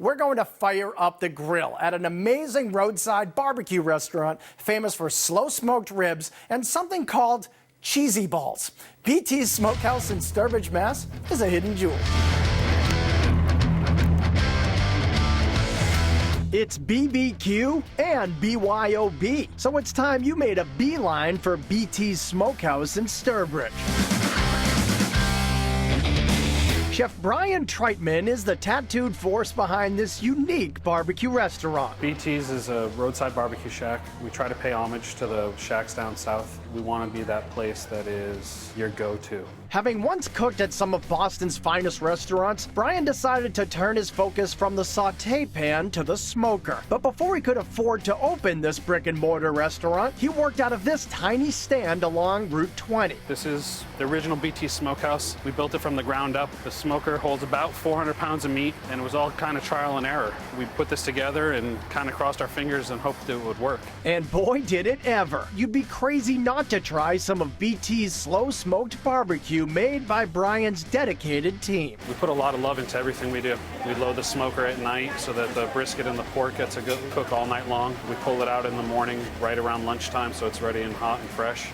we're going to fire up the grill at an amazing roadside barbecue restaurant famous for slow-smoked ribs and something called cheesy balls. BT's Smokehouse in Sturbridge, Mass. is a hidden jewel. It's BBQ and BYOB, so it's time you made a beeline for BT's Smokehouse in Sturbridge. Chef Brian Treitman is the tattooed force behind this unique barbecue restaurant. BT's is a roadside barbecue shack. We try to pay homage to the shacks down south. We want to be that place that is your go-to. Having once cooked at some of Boston's finest restaurants, Brian decided to turn his focus from the sauté pan to the smoker. But before he could afford to open this brick-and-mortar restaurant, he worked out of this tiny stand along Route 20. This is the original BT Smokehouse. We built it from the ground up. The smoker holds about 400 pounds of meat, and it was all kind of trial and error. We put this together and kind of crossed our fingers and hoped it would work. And boy, did it ever. You'd be crazy not to try some of BT's slow-smoked barbecue made by Brian's dedicated team. We put a lot of love into everything we do. We load the smoker at night so that the brisket and the pork gets a good cook all night long. We pull it out in the morning right around lunchtime so it's ready and hot and fresh.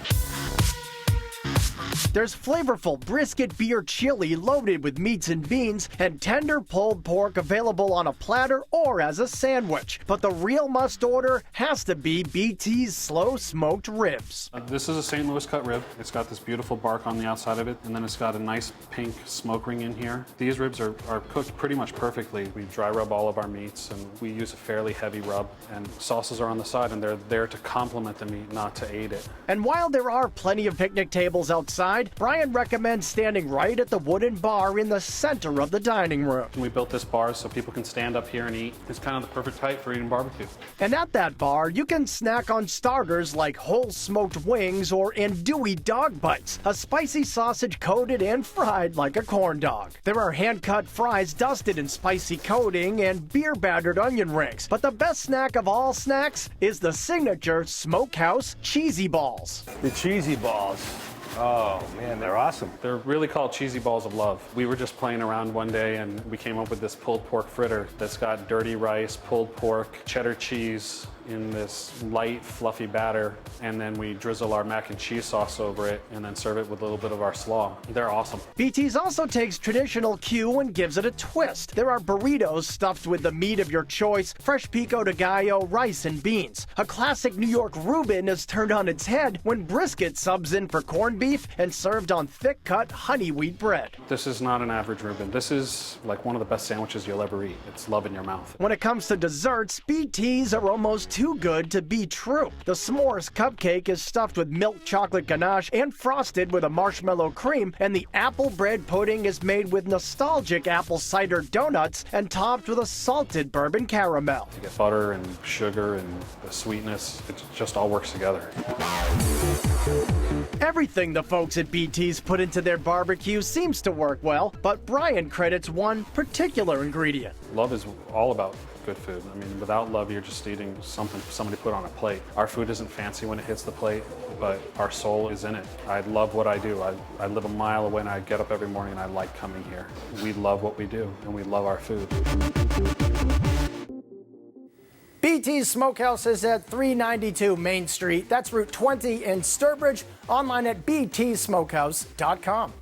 There's flavorful brisket beer chili loaded with meats and beans and tender pulled pork available on a platter or as a sandwich. But the real must order has to be BT's slow smoked ribs. This is a St. Louis cut rib. It's got this beautiful bark on the outside of it, and then it's got a nice pink smoke ring in here. These ribs are cooked pretty much perfectly. We dry rub all of our meats, and we use a fairly heavy rub. And sauces are on the side, and they're there to complement the meat, not to aid it. And while there are plenty of picnic tables outside, Brian recommends standing right at the wooden bar in the center of the dining room. We built this bar so people can stand up here and eat. It's kind of the perfect height for eating barbecue. And at that bar, you can snack on starters like whole smoked wings or andouille dog bites, a spicy sausage coated and fried like a corn dog. There are hand-cut fries dusted in spicy coating and beer-battered onion rings. But the best snack of all snacks is the signature Smokehouse cheesy balls. The cheesy balls. Oh man, they're awesome. They're really called cheesy balls of love. We were just playing around one day and we came up with this pulled pork fritter that's got dirty rice, pulled pork, cheddar cheese in this light, fluffy batter, and then we drizzle our mac and cheese sauce over it and then serve it with a little bit of our slaw. They're awesome. BT's also takes traditional Q and gives it a twist. There are burritos stuffed with the meat of your choice, fresh pico de gallo, rice, and beans. A classic New York Reuben is turned on its head when brisket subs in for corned beef and served on thick-cut honey wheat bread. This is not an average Reuben. This is like one of the best sandwiches you'll ever eat. It's love in your mouth. When it comes to desserts, BT's are almost too good to be true. The s'mores cupcake is stuffed with milk chocolate ganache and frosted with a marshmallow cream, and the apple bread pudding is made with nostalgic apple cider donuts and topped with a salted bourbon caramel. You get butter and sugar and the sweetness. It just all works together. Everything the folks at BT's put into their barbecue seems to work well, but Brian credits one particular ingredient. Love is all about good food. I mean, without love, you're just eating something somebody put on a plate. Our food isn't fancy when it hits the plate, but our soul is in it. I love what I do. I live a mile away and I get up every morning and I like coming here. We love what we do and we love our food. BT's Smokehouse is at 392 Main Street. That's Route 20 in Sturbridge. Online at btsmokehouse.com.